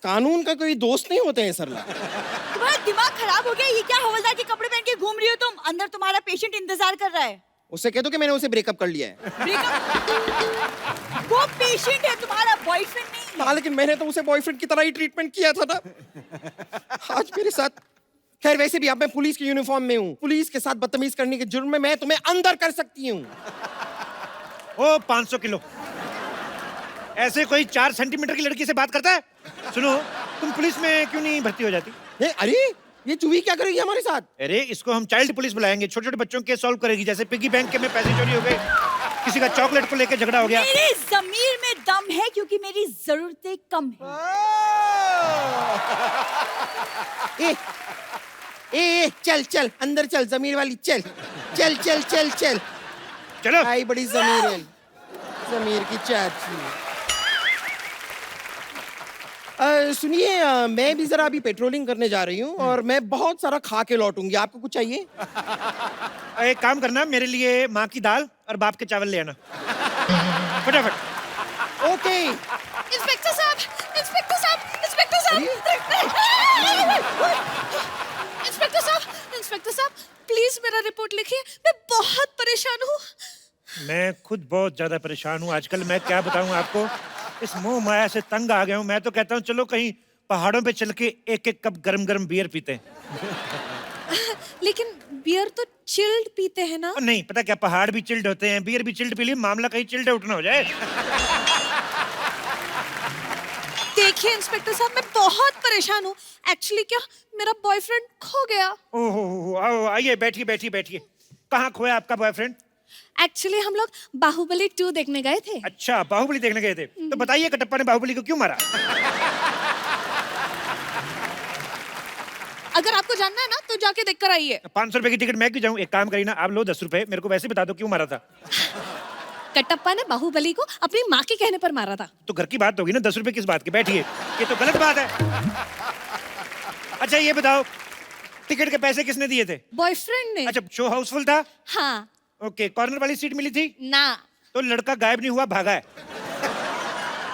कानून का कोई दोस्त नहीं होते हैं सरला। तुम्हारा दिमाग खराब हो गया? ये क्या हवलदार के कपड़े पहन के घूम रही हो तुम? अंदर तुम्हारा पेशेंट इंतजार कर रहा है। उससे कह दो कि मैंने उसे ब्रेकअप कर लिया है। ब्रेकअप? वो पेशेंट है, तुम्हारा बॉयफ्रेंड नहीं है। हाँ, लेकिन मैंने तो उसे बॉयफ्रेंड की तरह ही ट्रीटमेंट किया था ना। आज मेरे साथ, खैर वैसे भी अब मैं पुलिस की यूनिफॉर्म में हूँ। पुलिस के साथ बदतमीज करने के जुर्म में मैं तुम्हें अंदर कर सकती हूँ। ओ 500 किलो, ऐसे कोई 4 सेंटीमीटर की लड़की से बात करता है? सुनो, तुम पुलिस में क्यों नहीं भर्ती हो जाती? अरे ये चूही क्या करेगी हमारे साथ? अरे इसको हम चाइल्ड पुलिस बुलाएंगे, छोटे छोटे बच्चों के सॉल्व करेगी। जैसे पिगी बैंक के में पैसे चोरी हो गए, किसी का चॉकलेट को लेकर झगड़ा हो गया। मेरे ज़मीर में दम है क्योंकि मेरी जरूरतें कम है। ए, चल चल अंदर चल, जमीर वाली चल चल चल चल चल। चलो। आई बड़ी जमीर है, जमीर की चाची। सुनिए, मैं भी जरा अभी पेट्रोलिंग करने जा रही हूँ और मैं बहुत सारा खा के लौटूंगी। आपको कुछ चाहिए? एक काम करना, मेरे लिए माँ की दाल और बाप के चावल ले आना फटाफट। ओके। इंस्पेक्टर साहब, इंस्पेक्टर साहब, इंस्पेक्टर साहब, इंस्पेक्टर साहब, इंस्पेक्टर साहब, प्लीज मेरा रिपोर्ट लिखिए। मैं बहुत परेशान हूँ। मैं खुद बहुत ज्यादा परेशान हूँ आजकल। मैं क्या बताऊँ आपको, इस मोह माया से तंग आ गया हूँ। मैं तो कहता हूँ चलो कहीं पहाड़ों पे चल के एक एक कप गरम गरम बियर पीते हैं। लेकिन बियर तो चिल्ड पीते हैं ना? नहीं, पता क्या, पहाड़ भी चिल्ड होते हैं, बियर भी चिल्ड पी लिए, मामला कहीं चिल्ड आउट ना हो जाए। देखिए इंस्पेक्टर साहब, मैं बहुत परेशान हूँ। एक्चुअली क्या, मेरा बॉयफ्रेंड खो गया। ओहो, आओ आइए, बैठिए बैठिए बैठिए। कहाँ खोया आपका बॉयफ्रेंड? एक्चुअली हम लोग बाहुबली 2 देखने गए थे। अच्छा, बाहुबली देखने गए थे। तो बताइए कटप्पा ने बाहुबली को क्यों मारा? अगर आपको जानना है ना तो जाके देख कर आइए। 500 रुपए की टिकट मैं क्यों जाऊँ? एक काम करिए ना, आप लो 10 रुपए, मेरे को वैसे बता दो क्यों मारा था। कटप्पा ने बाहुबली को अपनी माँ के कहने पर मारा था। तो घर की बात होगी ना, 10 रुपए किस बात की? बैठिए, ये तो गलत बात है। अच्छा ये बताओ, टिकट के पैसे किसने दिए थे? बॉयफ्रेंड ने। अच्छा, शो हाउसफुल था? हाँ। ओके, कॉर्नर वाली सीट मिली थी? ना। तो लड़का गायब नहीं हुआ, भागा है।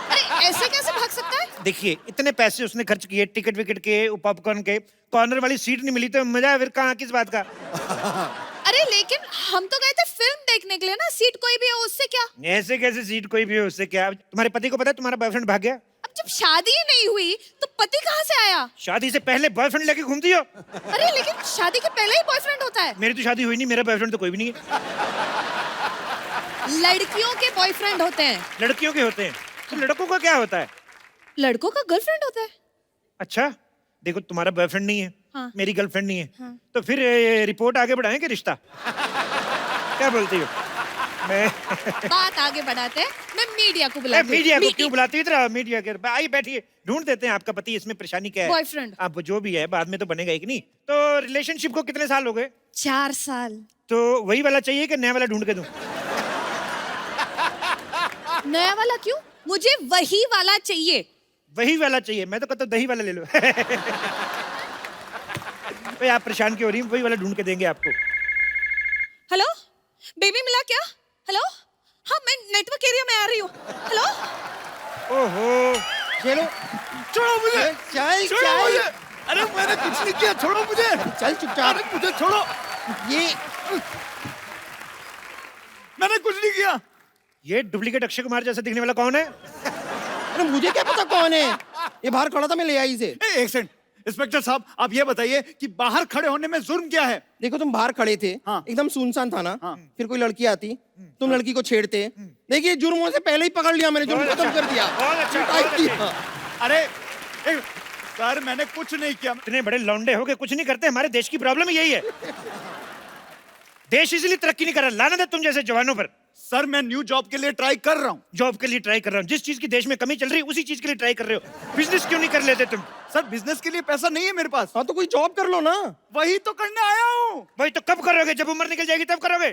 अरे ऐसे कैसे भाग सकता है? देखिए, इतने पैसे उसने खर्च किए टिकट विकेट के, पॉपकॉर्न के, कॉर्नर वाली सीट नहीं मिली तो मजा फिर कहाँ, किस बात का? अरे लेकिन हम तो गए थे फिल्म देखने के लिए ना, सीट कोई भी हो उससे क्या? ऐसे कैसे सीट कोई भी हो उससे क्या? तुम्हारे पति को पता है तुम्हारा बॉयफ्रेंड भाग गया? अब जब शादी ही नहीं हुई तो पति कहाँ से आया? शादी से पहले बॉयफ्रेंड लेके घूमती हो? अरे लेकिन शादी के पहले ही बॉयफ्रेंड होता है। मेरी तो शादी हुई नहीं, मेरा बॉयफ्रेंड तो कोई भी नहीं है। लड़कियों के बॉयफ्रेंड होते हैं। लड़कियों के होते हैं, तो लड़कों का क्या होता है? लड़कों का गर्लफ्रेंड होता है। अच्छा, देखो तुम्हारा बॉयफ्रेंड नहीं है, हाँ। मेरी गर्लफ्रेंड नहीं है, हाँ। तो फिर रिपोर्ट आगे बढ़ाएं कि रिश्ता? क्या बोलती हो? मैं बात आगे बढ़ाते हैं, मैं मीडिया को बुलाती हूँ। मीडिया को क्यों बुलाती हो? इधर मीडिया के आइए, बैठिए, ढूंढ देते हैं आपका पति। इसमें परेशानी क्या है? बॉयफ्रेंड। अब जो भी है बाद में तो बनेगा एक नहीं। तो रिलेशनशिप को कितने साल हो गए? 4 साल। तो वही वाला चाहिए कि नया वाला ढूंढ के दूं? नया वाला क्यों? मुझे वही वाला चाहिए। वही वाला चाहिए? मैं तो कहता हूं दही वाला ले लो। भाई आप परेशान क्यों हो रही? वही वाला ढूंढ के देंगे आपको। हेलो, बेबी मिला क्या? हेलो, हाँ मैं नेटवर्क एरिया में आ रही हूँ। हेलो। ओहो, चलो छोड़ो मुझे, चल छोड़ो चल मुझे। अरे मैंने कुछ नहीं किया, छोड़ो मुझे। चल चुपचाप। अरे मुझे छोड़ो, ये मैंने कुछ नहीं किया। ये डुप्लीकेट अक्षय कुमार जैसा दिखने वाला कौन है? अरे मुझे क्या पता कौन है? ये बाहर खड़ा था, मैं ले आई इसे। एक सेकंड, इंस्पेक्टर साहब आप ये बताइए कि बाहर खड़े होने में जुर्म क्या है? देखो तुम बाहर खड़े थे, हाँ। एकदम सुनसान था ना, हाँ। फिर कोई लड़की आती, तुम लड़की को छेड़ते। देखिए जुर्मों से पहले ही पकड़ लिया मैंने, जुर्म बहुत खत्म अच्छा, कर दिया। बहुत अच्छा, पिटाई बहुत की। अच्छा। अरे सर मैंने कुछ नहीं किया। इतने बड़े लौंडे हो के कुछ नहीं करते? हमारे देश की प्रॉब्लम यही है। देश इसलिए तरक्की नहीं कर रहा, लानत है तुम जैसे जवानों पर। सर मैं न्यू जॉब के लिए ट्राई कर रहा हूँ। जॉब के लिए ट्राई कर रहा हूँ? जिस चीज की देश में कमी चल रही है उसी चीज के लिए ट्राई कर रहे हो। बिजनेस क्यों नहीं कर लेते तुम? सर बिजनेस के लिए पैसा नहीं है मेरे पास। हाँ तो कोई जॉब कर लो ना। वही तो करने आया हूँ। भाई तो कब करोगे? जब उम्र निकल जाएगी तब करोगे?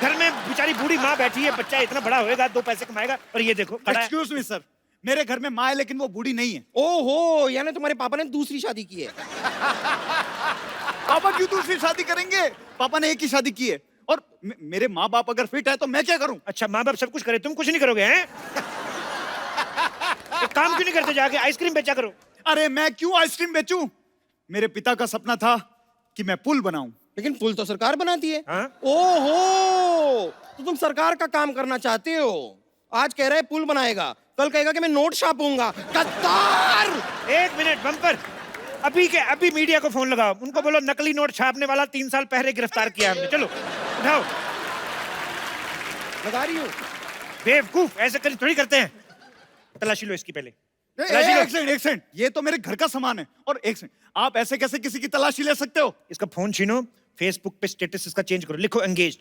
घर में बेचारी बूढ़ी माँ बैठी है, बच्चा इतना बड़ा होएगा, 2 पैसे कमाएगा, और ये देखो खड़ा है। एक्सक्यूज मी सर, मेरे घर में माँ है लेकिन वो बूढ़ी नहीं है। ओहो, यानी तुम्हारे पापा ने दूसरी शादी की है। पापा क्यों दूसरी शादी करेंगे? पापा ने एक ही शादी की है। और मेरे माँ बाप अगर फिट है तो मैं क्या करूं? अच्छा, माँ बाप सब कुछ करे, तुम कुछ नहीं करोगे हैं? एक काम क्यों नहीं करते जाके आइसक्रीम बेचा करो? अरे मैं क्यों आइसक्रीम बेचूं? मेरे पिता का सपना था कि मैं पुल बनाऊं। लेकिन पुल तो सरकार बनाती है। हाँ? ओहो, तो तुम सरकार का काम करना चाहते हो। आज कह रहा है पुल बनाएगा, कल कहेगा कि मैं नोट छापूंगा। गद्दार! 1 मिनट बम्पर, अभी के अभी मीडिया को फोन लगाओ, उनको बोलो नकली नोट छापने वाला 3 साल पहले गिरफ्तार किया हमने। चलो उठाओ। लगा रही हूँ। बेवकूफ, ऐसे कर थोड़ी करते हैं। तलाशी लो इसकी पहले। एक सेकंड, ये तो मेरे घर का सामान है। और एक सेकंड, आप ऐसे कैसे किसी की तलाशी ले सकते हो? इसका फोन छीनो, फेसबुक पे स्टेटस इसका चेंज करो, लिखो एंगेज्ड।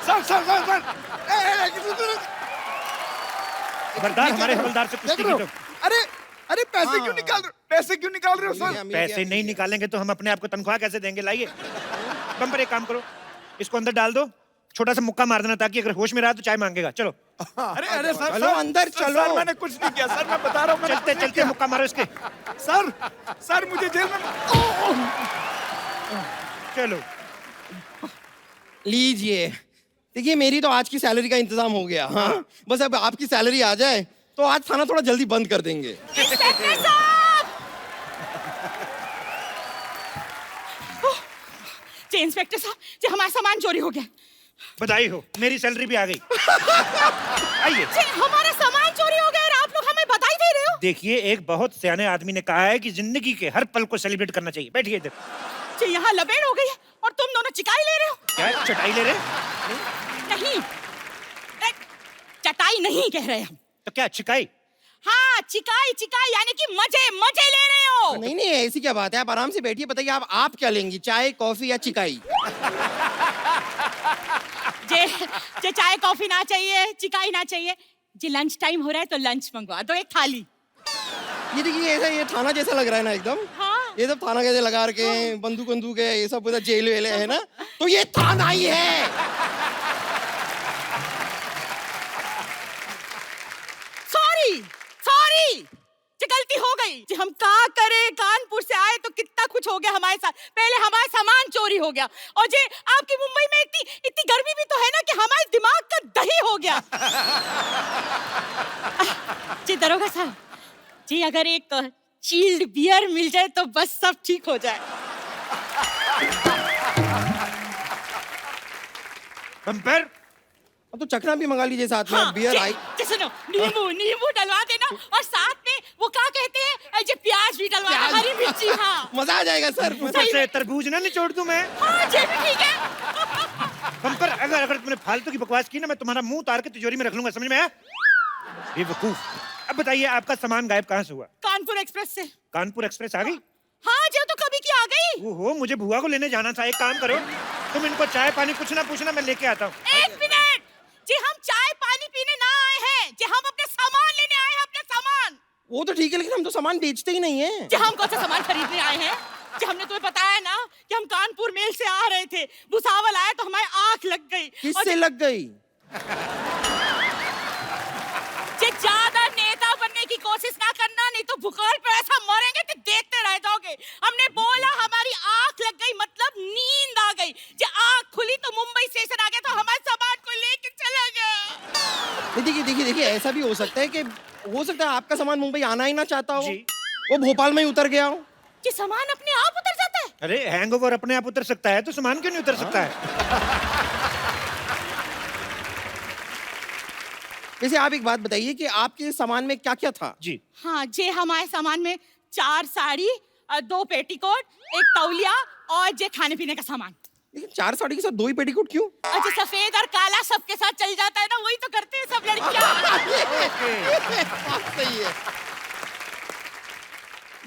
सर खबरदार हमारे हवलदार से कुछ नहीं। अरे अरे पैसे क्यों निकाल रहे हो? पैसे क्यों निकाल रहे हो सर? पैसे नहीं निकालेंगे तो हम अपने आप को तनख्वाह कैसे देंगे? लाइए बम्पर, एक काम करो, इसको अंदर डाल दो, छोटा सा मुक्का मार देना ताकि अगर होश में रहा तो चाय मांगेगा। चलो अरे सर, चलो अंदर चलो। सर मैंने कुछ नहीं किया सर, मैं बता रहा हूँ। चलते चलते मुक्का मारो इसके। सर मुझे जेल में। चलो लीजिए, देखिए मेरी तो आज की सैलरी का इंतजाम हो गया। हाँ, बस अब आपकी सैलरी आ जाए तो आज थाना थोड़ा जल्दी बंद कर देंगे। इंस्पेक्टर साहब! जी इंस्पेक्टर साहब, जी हमारा सामान चोरी हो गया। बधाई हो, मेरी सैलरी भी आ गई। आइए। जी हमारा सामान चोरी हो गया और आप लोग हमें बधाई दे रहे हो? देखिए, एक बहुत सियाने आदमी ने कहा है कि जिंदगी के हर पल को सेलिब्रेट करना चाहिए। बैठिए इधर। जी यहाँ लपेट हो गई है और तुम दोनों चिकाई ले रहे हो। क्या चटाई ले रहे? नहीं, चटाई नहीं कह रहे हम। तो क्या चिकाई? हाँ, चिकाई चिकाई यानी कि मजे मजे ले रहे हो। नहीं नहीं, ऐसी क्या बात है, आप आराम से बैठिए। बताइए आप क्या लेंगी, चाय कॉफी या चिकाई? जे चाय कॉफी ना चाहिए, चिकाई ना चाहिए, जी लंच टाइम हो रहा है तो लंच मंगवा दो, एक थाली। ये देखिए, ऐसा ये थाना जैसा लग रहा है ना एकदम। हाँ। ये सब थाना कैसे लगा रखे हैं, बंदूक बंदूक है, ये सब उधर जेल वेल है ना, तो ये थाना ही है। सॉरी सॉरी, जी गलती हो गई जी। हम क्या करें, कानपुर से आए तो कितना कुछ हो गया हमारे साथ। पहले हमारा सामान चोरी हो गया और जी आपकी मुंबई में इतनी गर्मी भी तो है ना कि हमारे दिमाग का दही हो गया। जी दरोगा साहब जी, अगर एक चिल्ड बियर मिल जाए तो बस सब ठीक हो जाए। बम्पर, अब तो चखना भी मंगा लीजिए साथ में। हाँ, बियर आई। सुनो, नींबू डलवा देना और साथ में वो क्या कहते हैं, जो प्याज भी डलवा देना, हरी मिर्ची। हाँ मजा आ जाएगा सर। ऊपर से तरबूज ना निचोड़ दूं मैं? हाँ जी भी ठीक है। बम्पर, अगर तुमने फालतू की बकवास की ना, मैं तुम्हारा मुंह उतार के तिजोरी में रख लूंगा, समझ में आया? बेवकूफ। अब बताइए, आपका सामान गायब कहाँ से हुआ? कानपुर एक्सप्रेस से। कानपुर एक्सप्रेस आ गई? हाँ जी, तो कभी की आ गई। ओहो, मुझे बुआ को लेने जाना था। एक काम करो, तुम इनको चाय पानी कुछ ना पूछना, मैं लेके आता हूँ। एक मिनट जी, हम चाय पानी पीने ना आए हैं जी, हम अपने सामान लेने आए हैं, अपने सामान। वो तो ठीक है, लेकिन हम तो सामान बेचते ही नहीं है जी हम कौन सा सामान खरीदने आए हैं जी? हमने तुम्हें बताया ना कि हम कानपुर मेल से आ रहे थे, भुसावल आए तो हमारी आंख लग गई। किससे लग गई? जी ज्यादा नेता बनने की कोशिश ना करना, नहीं तो भूखल पे ऐसा मरेंगे कि देखते रह जाओगे। हमने बोला हमारी आंख लग गई, मतलब नींद आ गई जी। आंख खुली तो मुंबई स्टेशन आ गया तो हमारे सामान को लेके चला गया। देखिए, ऐसा भी हो सकता है कि आपका सामान मुंबई आना ही ना चाहता हो, जी। वो भोपाल में ही उतर गया हो। जी सामान अपने आप उतर जाता है? अरे हैंगओवर अपने आप उतर सकता है तो सामान क्यों नहीं उतर सकता है? वैसे आप एक बात बताइए कि आपके सामान में क्या क्या था? जी हाँ जी, हमारे सामान में 4 साड़ी, 2 पेटीकोट, 1 तौलिया और जे खाने पीने का सामान। लेकिन 4 साड़ी के साथ 2 ही पेटीकोट क्यों? अच्छा, सफेद और काला सबके साथ चल जाता है ना, वही तो करते हैं सब लड़कियां। सही है।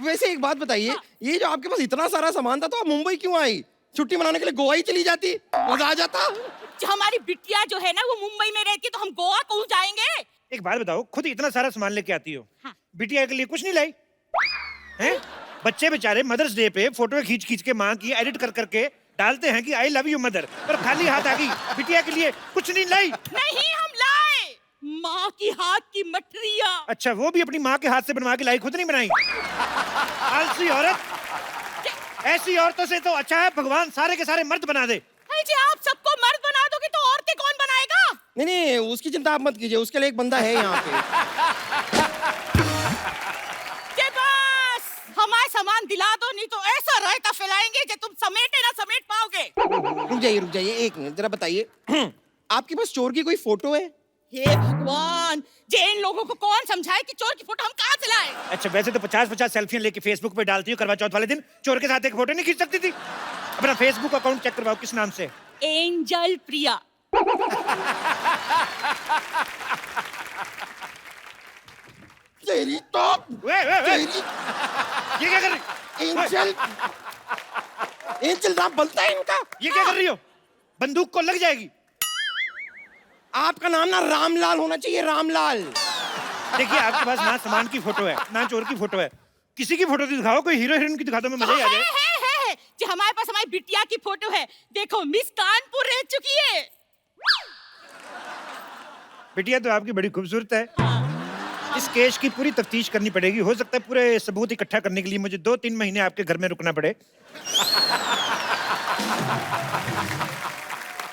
वैसे एक बात बताइए, ये जो आपके पास इतना सारा सामान था तो आप मुंबई क्यों आई? छुट्टी मनाने के लिए गोवा ही चली जाती, मजा आ जाता। जो हमारी बिटिया जो है ना वो मुंबई में रहती है, तो हम गोवा क्यों जाएंगे? एक बात बताओ, खुद इतना सारा सामान लेके आती हो, हाँ। बिटिया के लिए कुछ नहीं लाई? हैं? बच्चे बेचारे मदर्स डे पे फोटो खींच खींच के माँ की एडिट कर करके डालते हैं कि आई लव यू मदर, पर खाली हाथ आ गई, बिटिया के लिए कुछ नहीं लाई। नहीं, हम लाए माँ की हाथ की मठरिया। अच्छा, वो भी अपनी माँ के हाथ से बनवा के लाई, खुद नहीं बनाई? आलसी औरत। ऐसी औरतों से तो अच्छा है भगवान सारे के सारे मर्द बना दे। जी आप सबको मर्द बना दोगे तो औरतें कौन बनाएगा? नहीं, उसकी चिंता आप मत कीजिए, उसके लिए एक बंदा है यहाँ पे। दिला दो, नहीं तो ऐसा रायता फैलाएंगे कि तुम समेटे ना समेट पाओगे। रुक जाइए एक मिनट, जरा बताइए आपके पास चोर की कोई फोटो है? हे भगवान, जे इन लोगों को कौन समझाए कि चोर की फोटो हम कहाँ से लाएं? अच्छा वैसे तो 50-50 सेल्फियां लेके फेसबुक पे डालती हूँ, करवा चौथ वाले दिन चोर के साथ एक फोटो नहीं खींच सकती थी? अपना फेसबुक अकाउंट चेक करवाओ, किस नाम से? एंजल प्रिया। तेरी तो तेरी ये क्या कर रही? एंजल एंजल नाम बनता है इनका। ये क्या कर रही हो? बंदूक को लग जाएगी। आपका नाम ना रामलाल होना चाहिए, रामलाल। देखिए आपके पास ना सामान की फोटो है ना चोर की फोटो है, किसी की फोटो दिखाओ, कोई हीरो हीरोइन की दिखा दो, मैं मजा ही आ जाए। है। जी हमारे पास हमारी बिटिया की फोटो है, देखो मिस कानपुर रह चुकी है। बिटिया तो आपकी बड़ी खूबसूरत है। इस केस की पूरी तफ्तीश करनी पड़ेगी, हो सकता है पूरे सबूत इकट्ठा करने के लिए मुझे 2-3 महीने आपके घर में रुकना पड़े।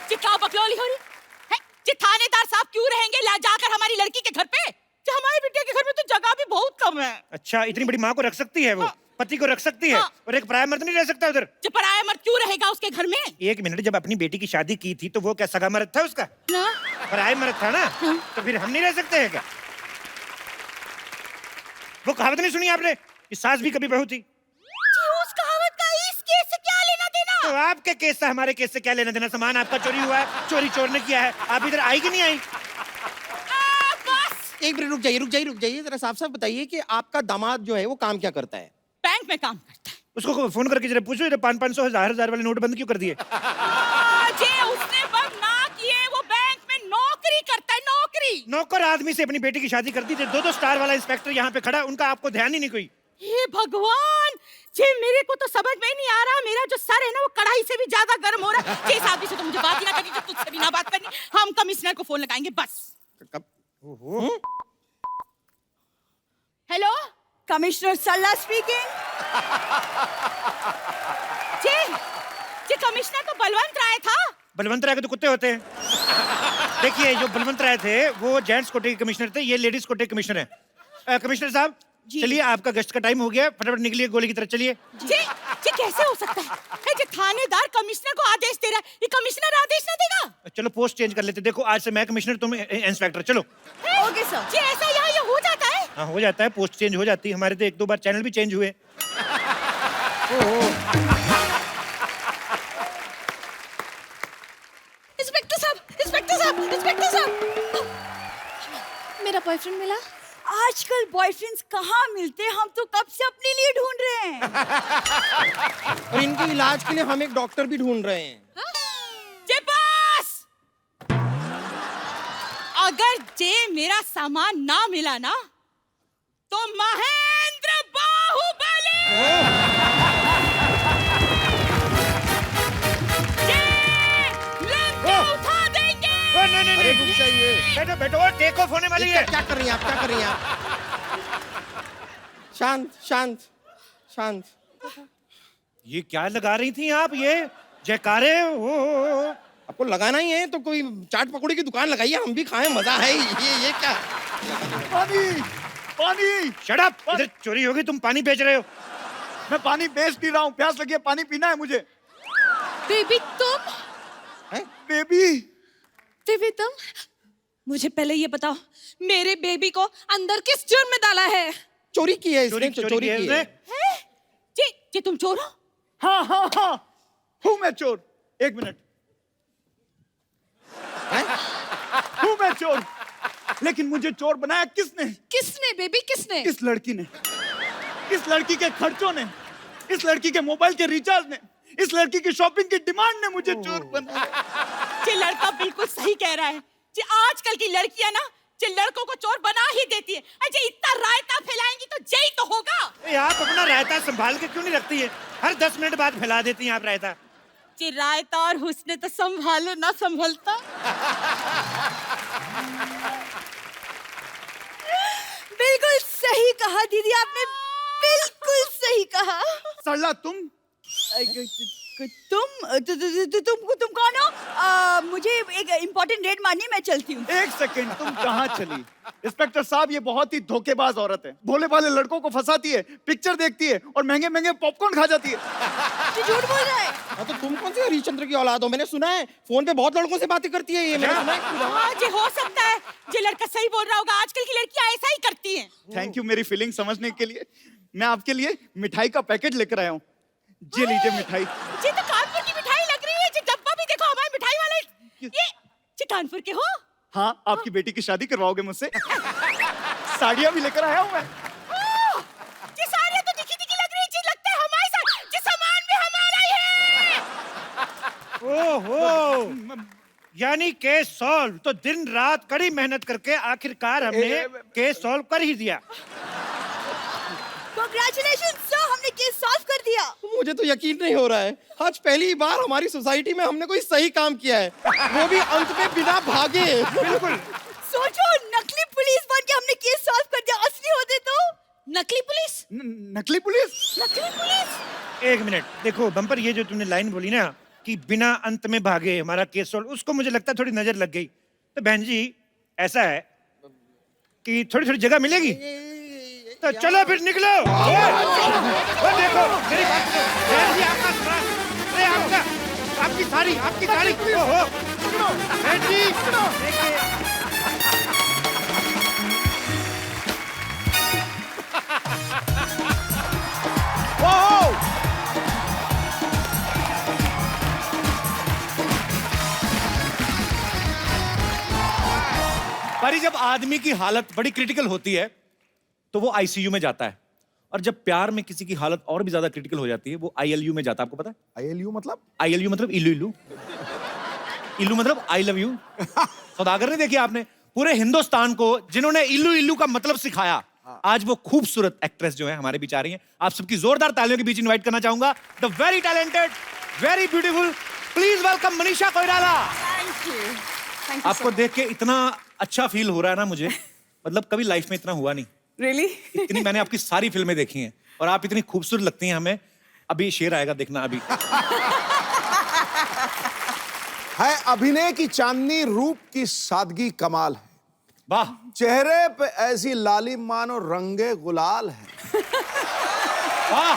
जी क्या बकलौली हो रही है? जी थानेदार साहब क्यों रहेंगे ला जाकर हमारी लड़की के घर पे? जी हमारी बिटिया के घर में तो जगह भी बहुत कम है। अच्छा इतनी बड़ी माँ को रख सकती है वो? हाँ। पति को रख सकती है? हाँ। और एक पराया मर्द नहीं रह सकता उधर? जी पराया मर्द क्यों रहेगा उसके घर में? एक मिनट, जब अपनी बेटी की शादी की थी तो वो क्या सगा मर्द था उसका? ना पराया मर्द था ना? तो फिर हम नहीं रह सकते हैं क्या? वो कहावत नहीं सुनी आपने कि सास भी कभी बहू थी? जी उस कहावत का इस केस से क्या लेना देना? तो आपके केस से हमारे केस से क्या लेना देना? सामान आपका चोरी हुआ है, चोरी चोर ने किया है, आप इधर आई कि नहीं आई? बस एक मिनट रुक जाइए, जरा साफ साफ बताइए कि आपका दामाद जो है वो काम क्या करता है? बैंक में काम करता है। उसको फोन करके जरा पूछो, 500 1000 वाले नोट बंद क्यों कर दिए? जी उसने बंद ना किए, वो बैंक में नौकरी करता है, नौकरी। नौकर आदमी से अपनी बेटी की शादी कर दी थी, 2-2 स्टार वाला इंस्पेक्टर यहाँ पे खड़ा, उनका आपको ध्यान ही नहीं कोई। हे भगवान, जी मेरे को तो समझ में नहीं आ रहा, मेरा जो सर है ना वो कढ़ाई से भी ज्यादा गर्म हो रहा है। जिस आदमी से तो मुझे बात ही ना करनी, जो तुझसे भी ना बात करनी, हम कमिश्नर को फोन लगाएंगे बस। कब? हेलो कमिश्नर सल्ला स्पीकिंग। जी कमिश्नर तो बलवंत राय था। बलवंत राय के तो कुत्ते होते हैं। देखिए जो बलवंत राय थे वो जेंट्स कोटे के कमिश्नर थे, ये लेडीज कोटे के कमिश्नर है। कमिश्नर साहब चलिए, आपका गश्त का टाइम हो गया, फटाफट निकलिए गोली की तरफ, चलिए। जी कैसे हो सकता है जी थानेदार कमिश्नर को आदेश दे रहा है, ये कमिश्नर आदेश ना देगा? चलो पोस्ट चेंज कर लेते, देखो आज से मैं कमिश्नर तुम इंस्पेक्टर, चलो। Okay sir. जी ऐसा यहाँ ये हो जाता है? हाँ हो जाता है, पोस्ट चेंज हो जाती है, हमारे तो 1-2 बार चैनल भी चेंज हुए। इंस्पेक्टर साहब, मेरा बॉयफ्रेंड मिला। आजकल बॉयफ्रेंड्स कहाँ मिलते हैं, हम तो कब से अपने लिए ढूंढ रहे हैं। और इनके इलाज के लिए हम एक डॉक्टर भी ढूंढ रहे हैं। जे बस अगर जे मेरा सामान ना मिला ना तो महेंद्र बाहुबली लंका उठा देंगे। नहीं अरे रुक जाइए, बैठो बैठो, टेक ऑफ होने वाली है। क्या कर रही हैं आप? शांत। ये क्या लगा रही थी आप, ये जयकारे? आपको लगाना ही है तो कोई चाट पकौड़ी की दुकान लगाइए, हम भी खाएं, मजा है। ये क्या? पानी। शट अप, इधर चोरी होगी, तुम पानी बेच रहे हो। मैं पानी बेच नहीं रहा हूँ, प्यास लगी है, पानी पीना है मुझे। बेबी तुम? है? बेबी तुम? मुझे पहले ये बताओ, मेरे बेबी को अंदर किस जुर्म में डाला है? चोरी की है इसने, चोरी की है इसने। जी तुम चोर हो? हाँ हूँ मैं चोर। 1 मिनट, हूँ मैं चोर, लेकिन मुझे चोर बनाया किसने? किसने बेबी, किसने? इस लड़की ने, इस लड़की के खर्चों ने, इस लड़की के मोबाइल के रिचार्ज ने, इस लड़की की शॉपिंग की डिमांड ने मुझे चोर बनाया। जी लड़का बिल्कुल सही कह रहा है जी, आजकल की लड़कियां ना जी लड़कों को चोर बना ही देती है। अजय इतना रायता फैलाएंगी तो जय तो होगा। आप अपना रायता संभाल के क्यों नहीं रखती है? हर 10 मिनट बाद फैला देती हैं आप रायता। जी रायता और हुस्न तो संभाले ना संभलता। बिल्कुल सही कहा दीदी, आपने बिल्कुल सही कहा। सरला तुम तुम कौन हो? मुझे एक इम्पोर्टेंट रेड मारनी है, मैं चलती हूँ। एक सेकंड, तुम कहाँ चली? इंस्पेक्टर साहब, ये बहुत ही धोखेबाज औरत है। भोले भाले लड़कों को फंसाती है, पिक्चर देखती है और महंगे महंगे पॉपकॉर्न खा जाती है। तू झूठ बोल रहा है। हाँ, तो तुम कौन से हरिश्चंद्र की औलाद हो? मैंने सुना है फोन पे बहुत लड़कों से बातें करती है ये। मैंने सुना है। हाँ जी, हो सकता है ये लड़का सही बोल रहा होगा। आजकल की लड़कियां ऐसा ही करती हैं। थैंक यू मेरी फीलिंग समझने के लिए। मैं आपके लिए मिठाई का पैकेट लेकर आया हूँ। ये लीजिए मिठाई। ये तो कानपुर की मिठाई लग रही है। ये डब्बा भी देखो, हमारे मिठाई वाले ये कानपुर के हो? हाँ, आपकी बेटी की शादी करवाओगे मुझसे? साड़ियाँ भी लेकर आया हूँ मैं। ये साड़ियाँ तो दिखी दिखी लग रही है। ये लगता है हमारे साथ, ये सामान भी हमारा ही है। ओहो, यानी केस सॉल्व। तो दिन रात कड़ी मेहनत करके आखिरकार हमने केस सॉल्व कर ही दिया। Congratulations sir, हमने केस सॉल्व कर दिया। मुझे तो यकीन नहीं हो रहा है। आज पहली बार हमारी सोसाइटी में हमने कोई सही काम किया है, वो भी अंत में बिना भागे। बिल्कुल। सोचो, नकली पुलिस बन के हमने केस सॉल्व कर दिया। असली होते तो नकली पुलिस? नकली पुलिस? नकली पुलिस? एक मिनट, देखो बम्पर, ये जो तुमने लाइन बोली ना कि बिना अंत में भागे हमारा केस सॉल्व, उसको मुझे लगता है थोड़ी नजर लग गई। तो बहन जी, ऐसा है कि थोड़ी थोड़ी जगह मिलेगी, तो चलो फिर निकलो। वो देखो मेरी बात सुनो। बहन जी, आपका सामान, अरे आपकी साड़ी, ओहो बहन जी, देखिए। पर जब आदमी की हालत बड़ी क्रिटिकल होती है तो वो आईसीयू में जाता है, और जब प्यार में किसी की हालत और भी ज्यादा क्रिटिकल हो जाती है वो आईएलयू में जाता है। आपको पता है आईएलयू मतलब? आईएलयू मतलब इल्लू इल्लू, इल्लू मतलब आई लव यू। सौदागर ने देखी आपने? पूरे हिंदुस्तान को जिन्होंने इल्लू इल्लू का मतलब सिखाया, आज वो खूबसूरत एक्ट्रेस जो है हमारे बीच आ रही हैं। आप सबकी जोरदार तालियों के बीच इनवाइट करना चाहूंगा the very talented, very beautiful, please welcome Manisha Koirala. आपको देख के इतना अच्छा फील हो रहा है ना मुझे, मतलब कभी लाइफ में इतना हुआ नहीं। Really? इतनी मैंने आपकी सारी फिल्में देखी हैं और आप इतनी खूबसूरत लगती हैं हमें। अभी शेर आएगा, देखना अभी। है अभिनय की चांदनी, रूप की सादगी कमाल है। वाह, चेहरे पे ऐसी लाली मानो रंगे गुलाल है, वाह।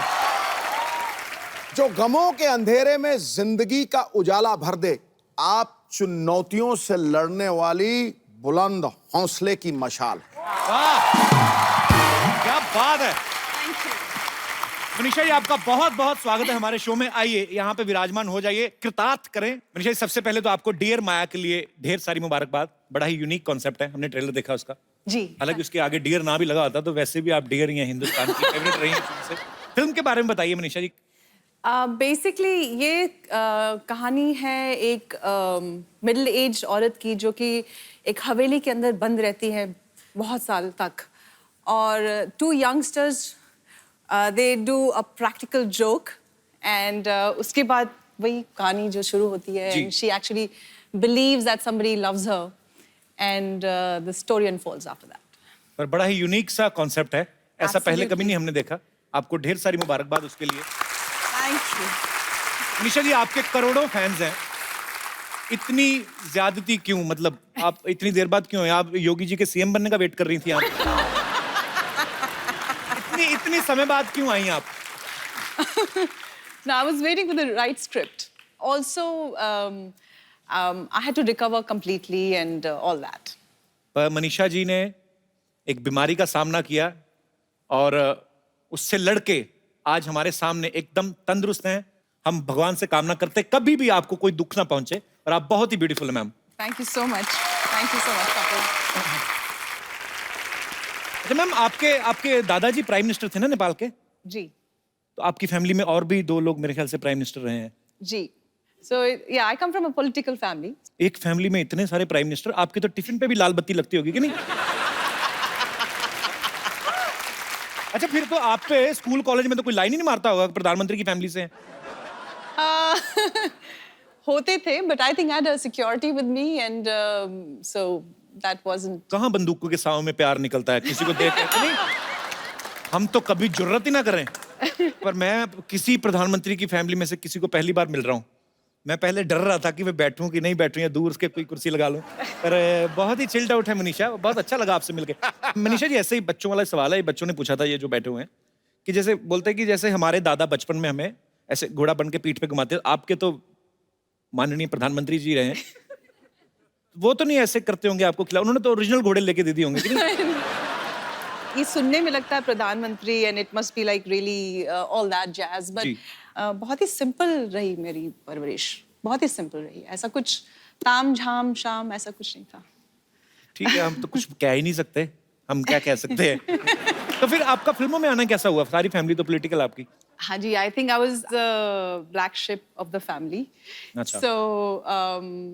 जो गमों के अंधेरे में जिंदगी का उजाला भर दे। आप चुनौतियों से लड़ने वाली बुलंद हौसले की मशाल है। वाह, क्या बात है। मनीषा जी, आपका बहुत बहुत स्वागत है हमारे शो में। आइए यहाँ पे विराजमान हो जाइए, कृतार्थ करें। मनीषा जी, सबसे पहले तो आपको डियर माया के लिए ढेर सारी मुबारकबाद। बड़ा ही यूनिक कॉन्सेप्ट है, हमने ट्रेलर देखा उसका। जी। हालांकि उसके आगे डियर ना भी लगा होता तो वैसे भी आप डियर ही हैं, हिंदुस्तान की फेवरेट रही हैं शुरू से। फिल्म के बारे में बताइए मनीषा जी। बेसिकली ये कहानी है एक मिडिल एज औरत की जो कि एक हवेली के अंदर बंद रहती है बहुत साल तक, और two youngsters they do a practical joke, and उसके बाद वही कहानी जो शुरू होती है, जी। And she actually believes that somebody loves her, and the story unfolds after that. पर बड़ा ही यूनिक सा कॉन्सेप्ट है, ऐसा पहले Absolutely. कभी नहीं हमने देखा। आपको ढेर सारी मुबारकबाद उसके लिए। Thank you. मनीषा जी, आपके करोड़ों फैंस हैं, इतनी ज्यादती क्यों? मतलब आप इतनी देर बाद क्यों हैं? आप योगी जी के सीएम बनने का वेट कर रही थी आप? इतनी समय बाद क्यों आई आप? No, I was waiting for the right script. Also, I had to recover completely and all that. पर मनीषा जी ने एक बीमारी का सामना किया और उससे लड़के आज हमारे सामने एकदम तंदुरुस्त हैं। हम भगवान से कामना करते कभी भी आपको कोई दुख ना पहुंचे, और आप बहुत ही ब्यूटीफुल हैं ma'am. Thank you so much. Thank you so much, Kapil. अच्छा मैम, आपके दादाजी प्राइम मिनिस्टर थे ना नेपाल के? जी, तो आपकी फैमिली में और भी 2 लोग मेरे ख्याल से प्राइम मिनिस्टर रहे हैं। जी. So yeah, I come from a political family. एक फैमिली में इतने सारे प्राइम मिनिस्टर, आपके तो टिफिन पे भी लाल बत्ती लगती होगी कि नहीं? अच्छा, फिर तो आप पे स्कूल कॉलेज में तो कोई लाइन ही नहीं मारता होगा, प्रधानमंत्री की फैमिली से हैं। होते थे, but I think I had a security with me, and so that wasn't. कहाँ बंदूकों के साव में प्यार निकलता है किसी को देख के? नहीं, हम तो कभी जुर्रत ही ना करें। पर मैं किसी प्रधानमंत्री की फैमिली में से किसी को पहली बार मिल रहा हूँ। मैं पहले डर रहा था कि मैं बैठूं कि नहीं बैठूं या दूर से कोई कुर्सी लगा लूं, पर बहुत ही चिल्ड आउट है मनीषा। बहुत अच्छा लगा आपसे मिलके। मनीषा जी, ऐसे ही बच्चों वाला सवाल है, ये बच्चों ने पूछा था, ये जो बैठे हुए हैं, कि जैसे बोलते हैं कि जैसे हमारे दादा बचपन में हमें ऐसे घोड़ा बन के पीठ पे घुमाते, आपके तो माननीय प्रधानमंत्री जी रहे हैं, वो तो नहीं ऐसे करते होंगे आपको खिला? उन्होंने तो ओरिजिनल घोड़े लेके दे दिए होंगे कि नहीं? ये सुनने में लगता है प्रधानमंत्री and it must be like really all that jazz, but बहुत ही सिंपल रही मेरी परवरिश, बहुत ही सिंपल रही। ऐसा कुछ ताम झाम शाम ऐसा कुछ नहीं था। ठीक है, हम तो कुछ कह ही नहीं सकते, हम क्या कह सकते हैं। तो फिर आपका फिल्मों में आना कैसा हुआ? सारी फैमिली तो पॉलिटिकल आपकी। हाँ जी, I think I was the black ship of the family. अच्छा। सो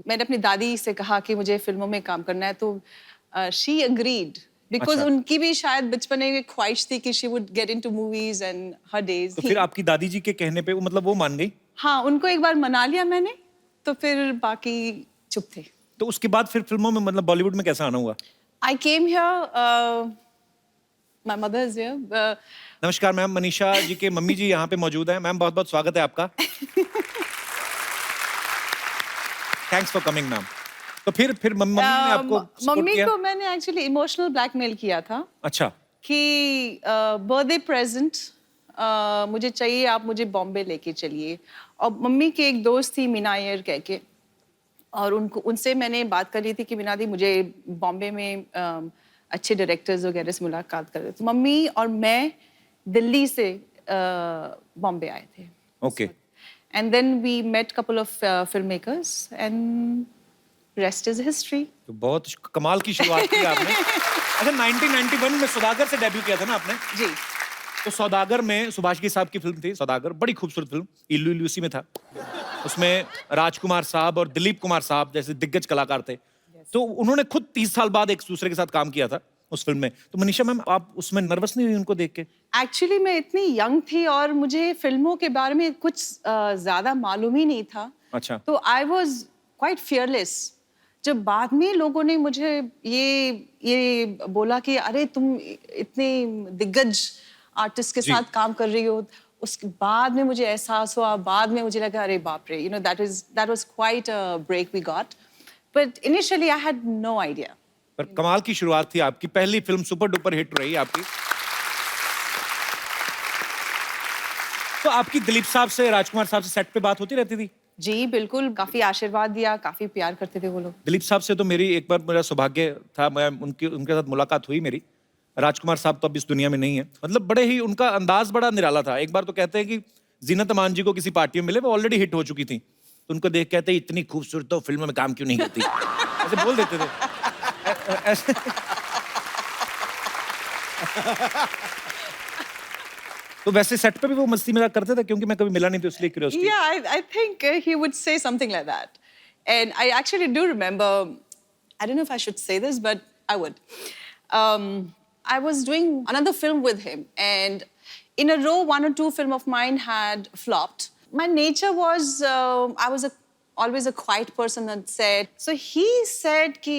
मैंने अपनी दादी से कहा कि मुझे फिल्मों में काम करना है, तो शी अग्रीड बिकॉज अच्छा। उनकी भी शायद बचपन में एक ख्वाहिश थी कि she would get into movies and her days. तो फिर आपकी दादी जी के कहने पे मतलब वो मान गई? हाँ, उनको एक बार मना लिया मैंने, तो फिर बाकी चुप थे। तो उसके बाद फिर फिल्मों में मतलब बॉलीवुड में कैसा आना हुआ? I came here, my mother is here. नमस्कार मैम, मनीषा जी के मम्मी जी यहाँ पे मौजूद हैं। मैम बहुत बहुत स्वागत है आपका। Thanks for coming ma'am. तो फिर मम्मी ने आपको support मम्मी किया? को मैंने एक्चुअली इमोशनल ब्लैकमेल किया था अच्छा। कि बर्थडे प्रेजेंट मुझे चाहिए, आप मुझे बॉम्बे लेके चलिए। और मम्मी की एक दोस्त थी मीना अय्यर कह के, और उनसे मैंने बात कर ली थी कि मीना दी मुझे बॉम्बे में अच्छे डायरेक्टर्स वगैरह से मुलाकात कर रहे। तो मम्मी और मैं दिल्ली से बॉम्बे आए थे। Okay. And then we met couple of film makers and rest is history. तो बहुत कमाल की शुरुआत की आपने। अच्छा, 1991 में सौदागर से डेब्यू किया था ना आपने? जी। तो सौदागर में सुभाष घई साहब की फिल्म थी सौदागर, बड़ी खूबसूरत फिल्म। इल्लू इल्लू उसी में था। उसमें राजकुमार साहब और दिलीप कुमार साहब जैसे दिग्गज कलाकार थे। तो उन्होंने खुद 30 साल बाद एक दूसरे के साथ काम किया था उस फिल्म में। तो मनीषा मैम, आप उसमें नर्वस नहीं हुई उनको देख के? एक्चुअली मैं इतनी यंग थी और मुझे फिल्मों के बारे में कुछ ज्यादा मालूम ही नहीं था। अच्छा। तो आई वॉज क्वाइट फियरलेस। जब बाद में लोगों ने मुझे ये बोला कि अरे तुम इतने दिग्गज आर्टिस्ट के साथ काम कर रही हो, उसके बाद में मुझे एहसास हुआ, बाद में मुझे लगा अरे बाप रे, that was quite a break we got, but initially I had no idea. पर कमाल की शुरुआत थी आपकी। पहली फिल्म सुपर डुपर हिट रही आपकी। तो आपकी दिलीप साहब से, राजकुमार साहब से सेट पे बात होती रहती थी? जी बिल्कुल, काफी आशीर्वाद दिया, काफी प्यार करते थे वो लोग। दिलीप साहब से तो मेरी एक बार मेरा सौभाग्य था, मैं उनके साथ मुलाकात हुई मेरी। राजकुमार साहब तो अब इस दुनिया में नहीं है। मतलब बड़े ही उनका अंदाज बड़ा निराला था। एक बार तो कहते हैं कि जीनत अमान जी को किसी पार्टी में मिले, वो ऑलरेडी हिट हो चुकी थी, तो उनको देख कहते हैं इतनी खूबसूरत तो फिल्म में काम क्यों नहीं करती, ऐसे बोल देते थे। ऐसे तो वैसे सेट पे भी वो मस्ती मजाक करते थे? क्योंकि मैं कभी मिला नहीं तो इसलिए curiosity. Yeah, I think he would say something like that. And I actually do remember, I don't know if I should say this, but I would. I was doing another film with him, and in a row, 1 or 2 films of mine had flopped. My nature was, I was always a quiet person on set. So he said कि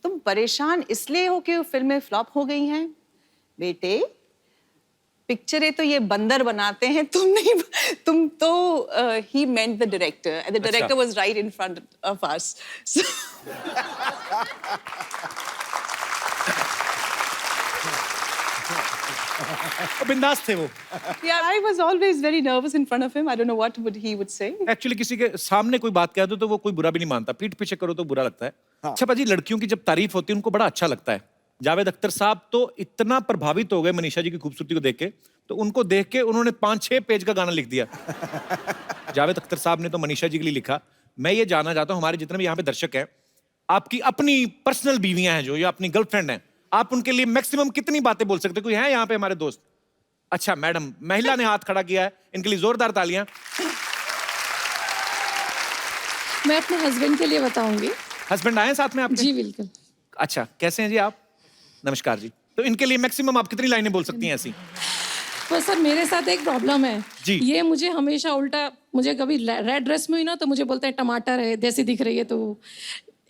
तुम परेशान इसलिए हो कि फिल्में flop हो गई हैं? बेटे, पिक्चरें तो ये बंदर बनाते हैं, तुम तो he meant the director, and the director was right in front of us. So बिंदास थे वो। yeah, I was always very nervous in front of him. I don't know what he would say. Actually किसी के सामने कोई बात कह दो तो वो कोई बुरा भी नहीं मानता, पीठ पीछे करो तो बुरा लगता है। अच्छा पाजी, लड़कियों की जब तारीफ होती है उनको बड़ा अच्छा लगता है। जावेद अख्तर साहब तो इतना प्रभावित हो गए मनीषा जी की खूबसूरती को देख के, तो उनको देख के उन्होंने 5-6 पेज का गाना लिख दिया। जावेद अख्तर साहब ने तो मनीषा जी के लिए लिखा। मैं ये जानना चाहता हूँ, हमारे जितने भी यहाँ पे दर्शक हैं, आपकी अपनी पर्सनल बीवियां हैं जो, या अपनी गर्लफ्रेंड हैं, आप उनके लिए मैक्सिमम कितनी बातें बोल सकते हैं? कोई है यहाँ पे हमारे दोस्त? अच्छा मैडम, महिला ने हाथ खड़ा किया है, इनके लिए जोरदार तालियां। मैं अपने हस्बैंड के लिए बताऊंगी। हस्बैंड आए साथ में आपके? जी बिल्कुल। अच्छा, कैसे हैं जी आप? नमस्कार जी। तो इनके लिए मैक्सिमम आप कितनी लाइनें बोल सकती हैं ऐसी? बस सर, मेरे साथ एक प्रॉब्लम है जी। ये मुझे हमेशा उल्टा, मुझे कभी रेड ड्रेस में हुई ना तो मुझे बोलते हैं टमाटर है जैसी दिख रही है, तो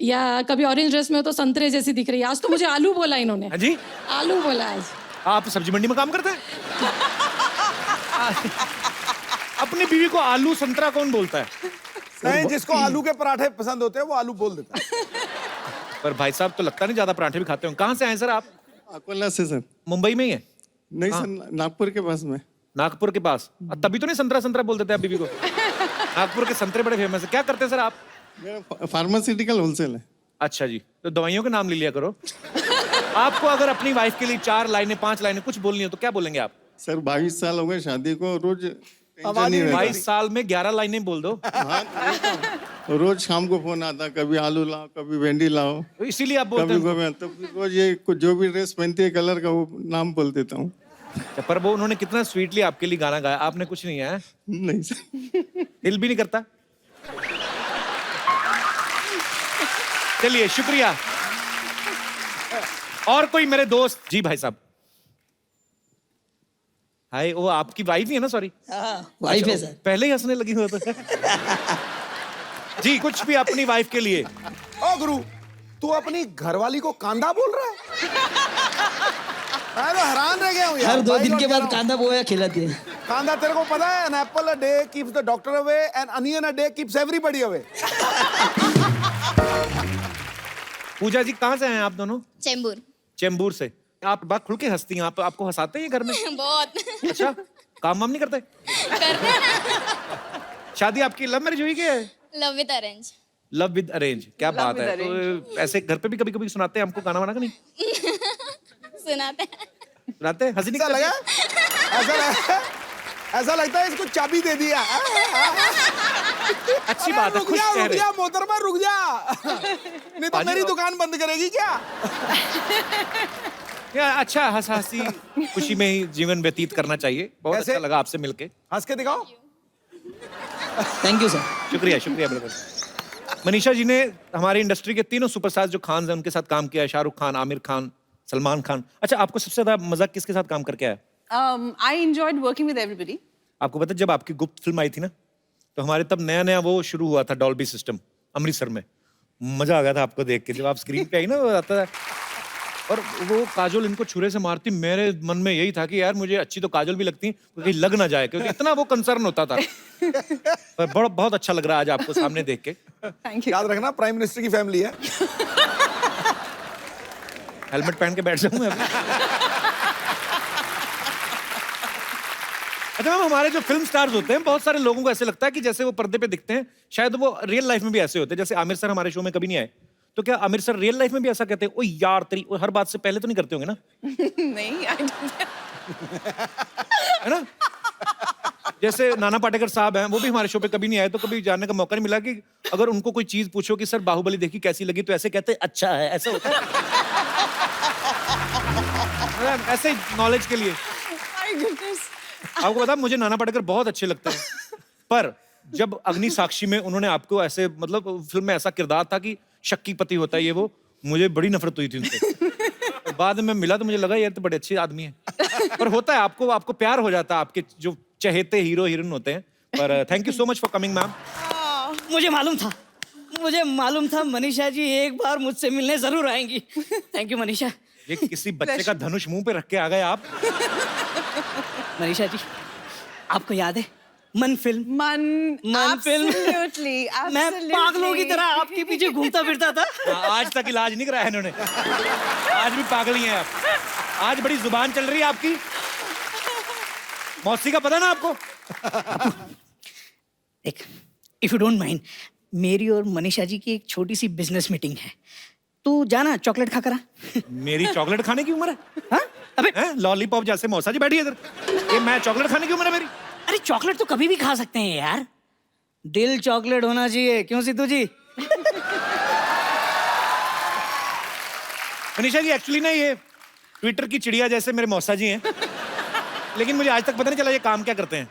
या कभी ऑरेंज ड्रेस में हो तो संतरे जैसी दिख रही है। आज तो मुझे आलू बोला इन्होंने। जी, आलू बोला आज। आप सब्जी मंडी में काम करते हैं? अपनी बीवी को आलू संतरा कौन बोलता है? नहीं, जिसको आलू के पराठे पसंद होते हैं वो आलू बोल देता है। पर भाई साहब तो लगता नहीं ज्यादा पराठे भी खाते हो। कहाँ से आए सर आप? अकोला से सर। मुंबई में ही है? नहीं सर, नागपुर के पास में। नागपुर के पास? तभी तो नहीं संतरा संतरा बोल देते आप बीवी को। नागपुर के संतरे बड़े फेमस है। क्या करते हैं सर आप? मेरा फार्मास्यूटिकल होलसेल है। अच्छा जी, तो दवाइयों के नाम ले लिया करो। आपको अगर अपनी वाइफ के लिए 4 लाइनें 5 लाइनें कुछ बोलनी हो तो क्या बोलेंगे आप? सर 22 साल हो गए शादी को, रोज टेंशन आवाज नहीं ही रहता। 22 साल में 11 लाइनें बोल दो। हाँ, रोज शाम को फोन आता, कभी आलू लाओ, कभी भिंडी लाओ, तो इसीलिए आप बोलते कभी हैं। गोभी। तो रोज ये जो भी ड्रेस पहनती है कलर का वो नाम बोल देता हूँ। पर वो उन्होंने कितना स्वीटली आपके लिए गाना गाया, आपने कुछ नहीं गाया। नहीं सर। दिल भी नहीं करता। चलिए शुक्रिया। और कोई मेरे दोस्त? जी भाई साहब। हाय, वो आपकी वाइफ ही है ना? सॉरी, वाइफ है सर। पहले ही हंसने लगी हुआ था। जी, कुछ भी अपनी वाइफ के लिए। ओ गुरु, तू अपनी घरवाली को कांदा बोल रहा है? मैं तो हैरान रह गया हूँ यार। हर 2 भाई दिन लोग के कह रहा बाद हूँ। कांदा बोया खिलाती है। कांदा तेरे को पता है? An apple a day keeps the doctor away, an onion a day keeps everybody away. पूजा जी, कहाँ से हैं आप दोनों? चेंबूर। चेंबूर से। आप बात खुल के हंसती हैं। आपको हंसाते हैं घर में? बहुत। अच्छा, काम वाम नहीं करते? करते हैं ना। शादी आपकी लव मैरिज हुई क्या? Love with arrange. Love with arrange, क्या बात with है। तो ऐसे घर पे भी कभी कभी सुनाते हैं हमको गाना वाना का? नहीं सुनाते हैं। सुनाते हैं? हंसी ऐसा निकल लगा? ऐसा लगता है इसको चाबी दे दिया। अच्छी अरे बात है, रुक खुश जा, रुक चेहरे। जा मोहतरमा, रुक जा। नहीं तो बाजी मेरी और- दुकान बंद करेगी क्या? या अच्छा हंस हंसी खुशी में ही जीवन व्यतीत करना चाहिए। बहुत कैसे? अच्छा लगा आपसे मिलके। हंस के दिखाओ। Thank you sir. शुक्रिया शुक्रिया बिल्कुल। मनीषा जी ने हमारी इंडस्ट्री के तीनों सुपरस्टार जो खान हैं उनके साथ काम किया है। शाहरुख खान, आमिर खान, सलमान खान। अच्छा, आपको सबसे ज्यादा मजा किसके साथ काम करके आया? I enjoyed working with everybody. आपको पता है जब आपकी गुप्त फिल्म आई थी ना, तो हमारे तब नया नया वो शुरू हुआ था डॉल्बी सिस्टम अमृतसर में। मजा आ गया था आपको देख के। जब आप स्क्रीन पे आई ना, वो आता था और वो काजोल इनको छुरे से मारती, मेरे मन में यही था कि यार मुझे अच्छी तो काजोल भी लगती, कहीं लग ना जाए, क्योंकि इतना वो कंसर्न होता था। पर बहुत अच्छा लग रहा है आज आपको सामने देख के। Thank you. याद रखना, प्राइम मिनिस्टर की फैमिली है। हेलमेट पहन के बैठ जाऊं मैं अभी। अच्छा मैम, हमारे जो फिल्म स्टार्स होते हैं, बहुत सारे लोगों को ऐसे लगता है कि जैसे वो पर्दे पे दिखते हैं, शायद वो रियल लाइफ में भी ऐसे होते हैं। जैसे आमिर सर हमारे शो में कभी नहीं आए, तो क्या आमिर सर रियल लाइफ में भी ऐसा कहते हैं? ओ यार तेरी, ओ हर बात से पहले तो नहीं करते होंगे ना? नहीं, I don't. है ना? जैसे नाना पाटेकर साहब हैं, वो भी हमारे शो पे कभी नहीं आए, तो कभी जानने का मौका नहीं मिला कि अगर उनको कोई चीज पूछो कि सर बाहुबली देखी कैसी लगी, तो ऐसे कहते हैं अच्छा है, ऐसा होता है। ऐसे नॉलेज के लिए। My goodness. आपको पता है, मुझे नाना पाटेकर बहुत अच्छे लगते हैं, पर जब अग्नि साक्षी में उन्होंने आपको ऐसे, मतलब फिल्म में ऐसा किरदार था कि शक्की पति होता है ये वो, मुझे बड़ी नफरत हुई थी उनसे। बाद में मिला तो मुझे लगा यार तो बड़े अच्छे आदमी हैं। पर होता है, आपको प्यार हो जाता है आपके जो चहेते हीरो हीरोइन होते हैं। पर thank you so much for coming ma'am. मुझे मालूम था मनीषा जी एक बार मुझसे मिलने जरूर आएंगी। Thank you Manisha. ये किसी बच्चे का धनुष मुंह पे रख के आ गए आप। मनीषा जी, आपको याद है मन film? Man, Man film. absolutely, मैं absolutely. पागलों की तरह आपके पीछे घूमता फिरता था। आज तक इलाज नहीं कराया इन्होंने। आज भी पागल ही हैं आप। आज बड़ी जुबान चल रही है आपकी। मौसी का पता ना आपको? एक, इफ यू डोंट माइंड, मेरी और मनीषा जी की एक छोटी सी बिजनेस मीटिंग है। तू जाना चॉकलेट खा कर आ। मेरी चॉकलेट खाने की उम्र है? हाँ? अबे लॉलीपॉप जैसे मौसा जी बैठी है इधर, ये मैं चॉकलेट खाने की उम्र है मेरी? अरे चॉकलेट तो कभी भी खा सकते हैं यार। दिल चॉकलेट होना चाहिए, क्यों सिद्धू जी? मनीषा जी, एक्चुअली ना ये ट्विटर की चिड़िया जैसे मेरे मौसा जी हैं, लेकिन मुझे आज तक पता नहीं चला ये काम क्या करते हैं।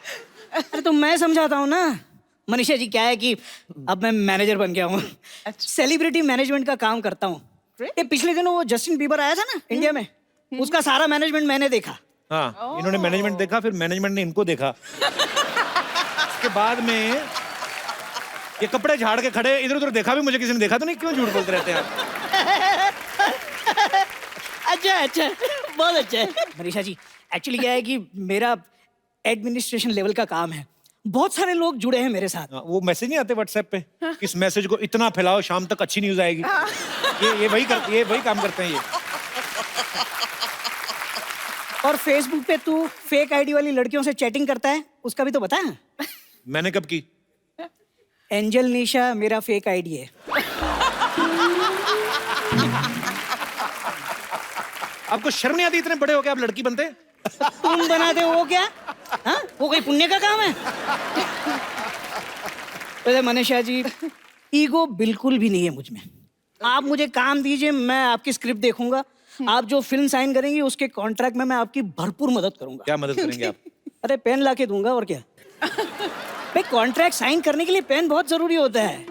अरे तो मैं समझाता हूँ ना। मनीषा जी, क्या है कि अब मैं मैनेजर बन गया हूँ। सेलिब्रिटी मैनेजमेंट का काम करता हूँ। ये पिछले दिनों वो जस्टिन बीबर आया था ना इंडिया में, उसका सारा मैनेजमेंट मैंने देखा। हाँ, इन्होंने मैनेजमेंट देखा, फिर मैनेजमेंट ने इनको देखा। उसके बाद में ये कपड़े झाड़ के खड़े, इधर उधर देखा भी मुझे किसी ने देखा तो नहीं। क्यों झूठ बोलते रहते हैं आप? अच्छा, बहुत अच्छा है। मनीषा जी, एक्चुअली क्या है कि मेरा एडमिनिस्ट्रेशन लेवल का काम है, बहुत सारे लोग जुड़े हैं मेरे साथ। वो मैसेज नहीं आते व्हाट्सएप पे, इस मैसेज को इतना फैलाओ शाम तक अच्छी न्यूज आएगी। ये वही काम करते हैं ये। और फेसबुक पे तू फेक आईडी वाली लड़कियों से चैटिंग करता है, उसका भी तो बता। मैंने कब की? एंजल निशा मेरा फेक आईडी है। आपको शर्म नहीं आती? इतने बड़े हो के आप लड़की बनते? तुम बनाते हो वो क्या? हाँ, वो कोई पुण्य का काम है? तो मनीषा जी, ईगो बिल्कुल भी नहीं है मुझ में। आप मुझे काम दीजिए, मैं आपकी स्क्रिप्ट देखूंगा। आप जो फिल्म साइन करेंगी उसके कॉन्ट्रैक्ट में मैं आपकी भरपूर मदद करूंगा। क्या मदद करेंगे आप? अरे पेन ला के दूंगा, और क्या। भाई कॉन्ट्रैक्ट साइन करने के लिए पेन बहुत जरूरी होता है।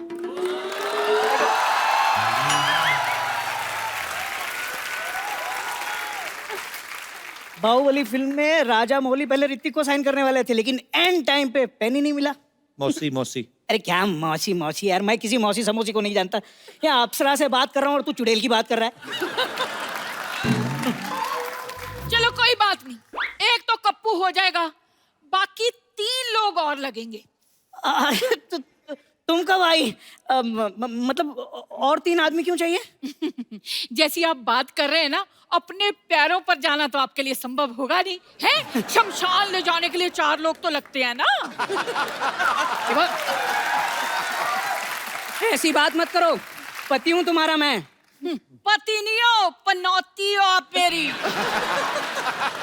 बाहुबली फिल्म में राजा मौली पहले ऋतिक को साइन करने वाले थे, लेकिन एंड टाइम पे पेन ही नहीं मिला। मौसी। अरे क्या मौसी यार, मैं किसी मौसी समोसी को नहीं जानता। या अप्सरा से बात कर रहा हूँ और तू चुड़ैल की बात कर रहा है। चलो कोई बात नहीं, एक तो कप्पू हो जाएगा, बाकी 3 लोग और लगेंगे। तुम कब आई? मतलब और 3 आदमी क्यों चाहिए? जैसी आप बात कर रहे हैं ना, अपने पैरों पर जाना तो आपके लिए संभव होगा नहीं है। शमशान ले जाने के लिए 4 लोग तो लगते हैं ना। ऐसी बात मत करो, पति हूँ तुम्हारा मैं। पति नहीं हो, पनौती हो आप मेरी।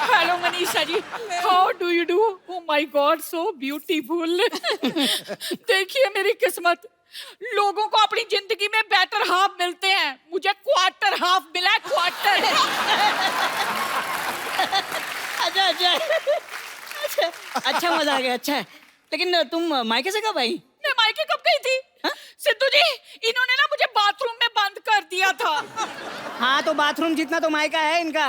Hello Manisha ji, how do you do? Oh my God, so beautiful. देखिए मेरी किस्मत, लोगों को अपनी जिंदगी में बेटर हाफ मिलते हैं, मुझे क्वार्टर हाफ मिला है, क्वार्टर। अच्छा मजा आ गया। अच्छा है, लेकिन तुम मायके से कब आई? मैं मायके कब गई थी? सिद्धू जी, इन्होंने ना मुझे बाथरूम में बंद कर दिया था। हाँ, तो बाथरूम जितना तो मायका है इनका।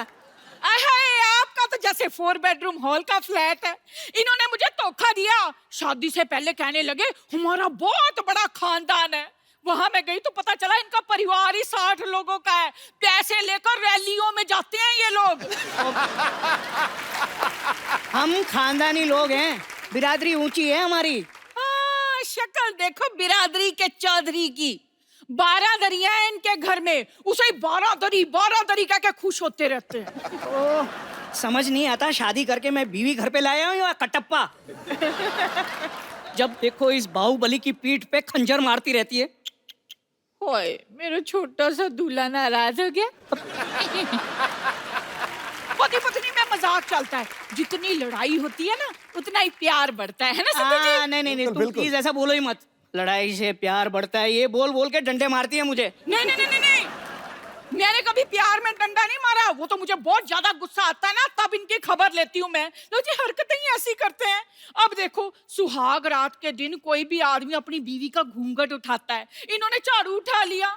आपका तो जैसे 4 बेडरूम हॉल का फ्लैट है। इन्होंने मुझे धोखा दिया। शादी से पहले कहने लगे हमारा बहुत बड़ा खानदान है। वहां मैं गई तो पता चला इनका परिवार ही 60 लोगों का है। पैसे लेकर रैलियों में जाते हैं ये लोग। हम खानदानी लोग हैं, बिरादरी ऊंची है हमारी। शक्ल देखो बिरादरी के चौधरी की। 12 दरिया है इनके घर में, उसे 12 दरी कह के खुश होते रहते हैं। ओह, समझ नहीं आता, शादी करके मैं बीवी घर पे लाया हूँ या कटप्पा? जब देखो इस बाहुबली की पीठ पे खंजर मारती रहती है। ओए, मेरा छोटा सा दूल्हा नाराज हो गया। पति पत्नी में मजाक चलता है, जितनी लड़ाई होती है ना उतना ही प्यार बढ़ता है ना सिद्धू जी? नहीं, तुम प्लीज ऐसा बोलो ही मत। लड़ाई से प्यार बढ़ता है, ये बोल बोल के डंडे मारती है मुझे। नहीं, मैंने कभी प्यार में डंडा नहीं मारा। वो तो मुझे बहुत ज्यादा गुस्सा आता है ना, तब इनकी खबर लेती हूँ मैं। लो जी, हरकतें ही ऐसी करते हैं। अब देखो, सुहाग रात के दिन कोई भी आदमी अपनी बीवी का घूंघट उठाता है, इन्होंने झाड़ू उठा लिया।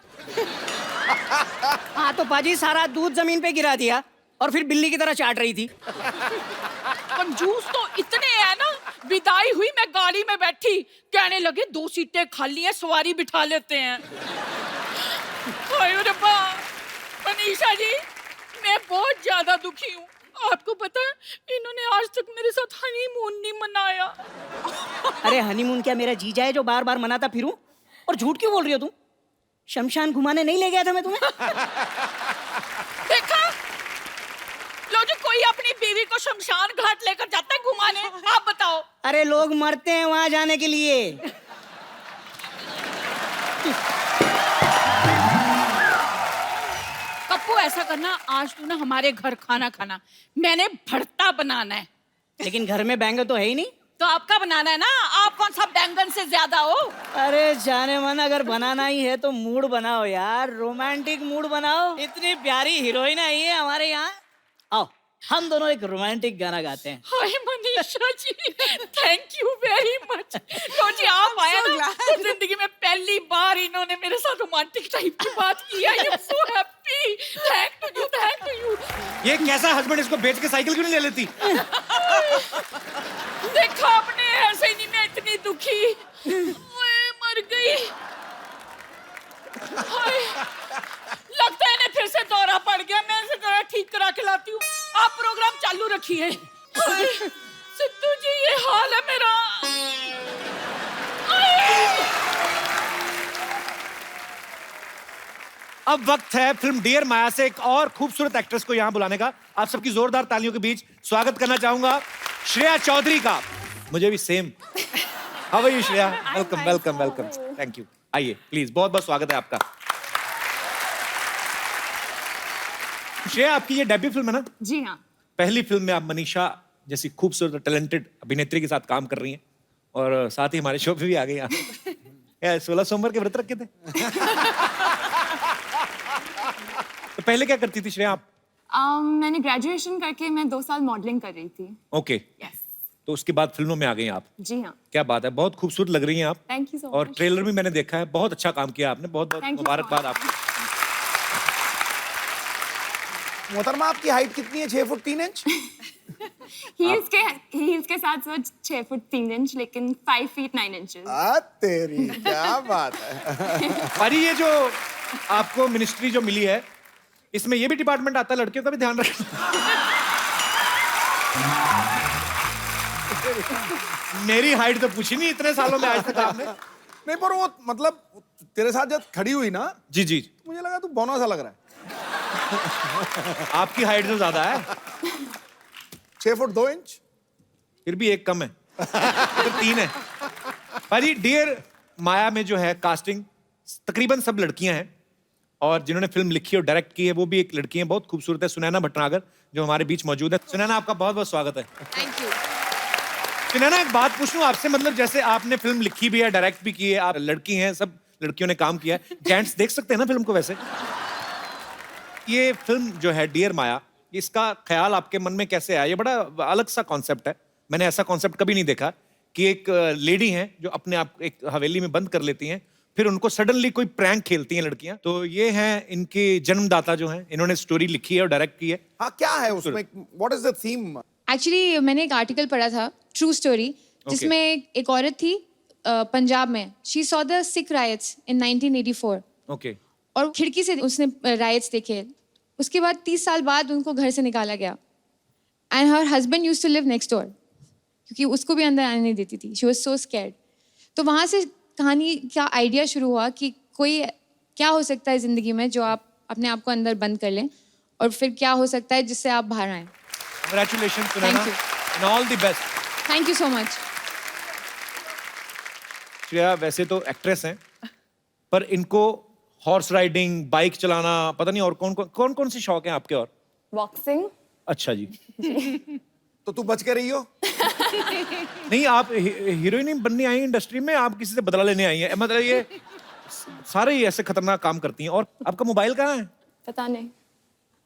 हाँ, तो पाजी सारा दूध जमीन पे गिरा दिया और फिर बिल्ली की तरह चाट रही थी। कंजूस तो इतने हैं ना, विदाई हुई मैं गाड़ी में बैठी, कहने लगे 2 सीटें खाली हैं, सवारी बिठा लेते हैं। मनीषा जी, मैं बहुत ज्यादा दुखी हूँ। आपको पता है, इन्होंने आज तक मेरे साथ हनीमून नहीं मनाया। अरे हनीमून क्या मेरा जीजा है जो बार बार मनाता फिरूं? और झूठ क्यों बोल रही हो तुम? शमशान घुमाने नहीं ले गया था मैं तुम्हें? देखा, लो जी, कोई अपनी बीवी को शमशान घाट लेकर जाता है घुमाने? आप बताओ। अरे लोग मरते हैं वहां जाने के लिए। कप्पू, ऐसा करना, आज तू ना हमारे घर खाना खाना, मैंने भरता बनाना है। लेकिन घर में बैंगन तो है ही नहीं। तो आपका बनाना है ना, आप कौन सा बैंगन से ज्यादा हो? अरे जाने मन, अगर बनाना ही है तो मूड बनाओ यार, रोमांटिक मूड बनाओ। इतनी प्यारी हीरोइन आई है हमारे यहाँ। आओ, हम दोनों एक रोमांटिक गाना गाते हैं। हाय Manisha ji, thank you very much. लो जी, आप आए ना, तो जिंदगी में पहली बार इन्होंने मेरे साथ रोमांटिक टाइप की बात की। I am so happy. Thank you. ये कैसा हस्बैंड, इसको बेच के साइकिल क्यों नहीं ले लेती? देखा आपने, ऐसे ही नहीं मैं इतनी दुखी। ओए, मर गई। लगता है इन्हें फिर से दौरा पड़ गया। मैं इसे ठीक करा के लाती हूँ, आप प्रोग्राम चालू रखिए। सिद्धू जी, हाल है मेरा। अब वक्त है फिल्म डियर माया से एक और खूबसूरत एक्ट्रेस को यहां बुलाने का। आप सबकी जोरदार तालियों के बीच स्वागत करना चाहूंगा श्रेया चौधरी का। मुझे भी same. How are you Shreya? Welcome welcome welcome. Thank you. आइए प्लीज, बहुत बहुत स्वागत है आपका। श्रेया, आपकी ये डेब्यू फिल्म है ना? जी हाँ। पहली फिल्म में आप मनीषा जैसी खूबसूरत टैलेंटेड अभिनेत्री के साथ काम कर रही हैं और साथ ही हमारे शो पे भी आ गई आप। 16 सोमवार के व्रत रखे थे? तो पहले क्या करती थी श्रेया आप? मैंने ग्रेजुएशन करके मैं 2 साल मॉडलिंग कर रही थी। ओके। तो उसके बाद फिल्मों में आ गई आप? जी हाँ। क्या बात है, बहुत खूबसूरत लग रही हैं आप। थैंक यू सो और मच। ट्रेलर भी मैंने देखा है, बहुत अच्छा काम किया आपने। बहुत बहुत Thank you so मुबारकबाद much. आपको। मोहतरमा, आपकी हाइट कितनी है? 6 फुट 3 इंच? हील्स के साथ 6 फुट 3 इंच, लेकिन 5 फीट 9 इंचेस। तेरी क्या बात है। पारी, ये जो आपको मिनिस्ट्री जो मिली है, इसमें ये भी डिपार्टमेंट आता है लड़कियों का भी ध्यान रखना। मेरी हाइट तो पूछी नहीं इतने सालों में आज तक आपने। नहीं, पर वो मतलब तेरे साथ जब खड़ी हुई ना, जी जी, मुझे लगा तू बोनो सा लग रहा है। आपकी हाइट तो ज्यादा है। 6 फुट 2 इंच? फिर भी एक कम है। तो 3 है। पारी, डियर माया में जो है कास्टिंग तकरीबन सब लड़कियां हैं और जिन्होंने फिल्म लिखी और डायरेक्ट की है वो भी एक लड़की है, बहुत खूबसूरत है, सुनैना भटनागर, जो हमारे बीच मौजूद है। सुनैना, आपका बहुत बहुत स्वागत है। Thank you. सुनैना, एक बात पूछूं आपसे, मतलब जैसे आपने फिल्म लिखी भी है, डायरेक्ट भी की है, आप लड़की हैं, सब लड़कियों ने काम किया है, जेंट्स देख सकते हैं ना फिल्म को? वैसे ये फिल्म जो है डियर माया, इसका ख्याल आपके मन में कैसे आया? ये बड़ा अलग सा कॉन्सेप्ट है, मैंने ऐसा कॉन्सेप्ट कभी नहीं देखा कि एक लेडी हैं जो अपने आप एक हवेली में बंद कर लेती हैं, फिर उनको सडनली कोई प्रैंक खेलती हैं लड़कियां। तो ये हैं इनके जन्मदाता जो हैं, इन्होंने स्टोरी लिखी है और डायरेक्ट की है। हाँ, क्या है उसमें? What is the theme? Actually मैंने एक आर्टिकल पढ़ा था, ट्रू स्टोरी, जिसमें एक औरत थी पंजाब में। She saw the Sikh riots in 1984। ओके। और खिड़की से उसने रायट्स देखे। उसके बाद 30 साल बाद उनको घर से निकाला गया। And her husband used to live next door, क्योंकि उसको भी अंदर आने नहीं देती थी। She was so scared. तो वहाँ से कहानी का आइडिया शुरू हुआ कि कोई क्या हो सकता है ज़िंदगी में जो आप अपने आप को अंदर बंद कर लें, और फिर क्या हो सकता है जिससे आप बाहर आएँ। Congratulations, Sunaina, and all the best. Thank you so much. Shreya वैसे तो एक्ट्रेस हैं, पर इनको हॉर्स राइडिंग, बाइक चलाना, पता नहीं और कौन कौन सी शौक हैं आपके? और बॉक्सिंग। अच्छा जी। तो तू बच के रही हो? नहीं, आप हीरोइन बनने आई इंडस्ट्री में, आप किसी से बदला लेने आई हैं? मतलब ये सारे ही ऐसे खतरनाक काम करती हैं। और आपका मोबाइल कहाँ है? पता नहीं।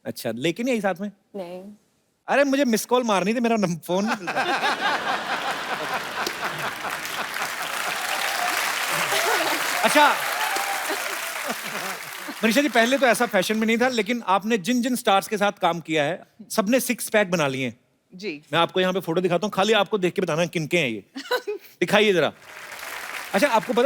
अच्छा, लेकिन यही साथ में? नहीं। अरे मुझे मिस कॉल मारनी थी, मेरा फोन नहीं मिलता। अच्छा मनीषा जी, पहले तो ऐसा फैशन में नहीं था, लेकिन आपने जिन जिन स्टार्स के साथ काम किया है सबने 6 पैक बना लिए हैं। जी। मैं आपको यहाँ पे फोटो दिखाता हूँ, खाली आपको देख के बताना किनके हैं ये। दिखाइए जरा। अच्छा, आपको पता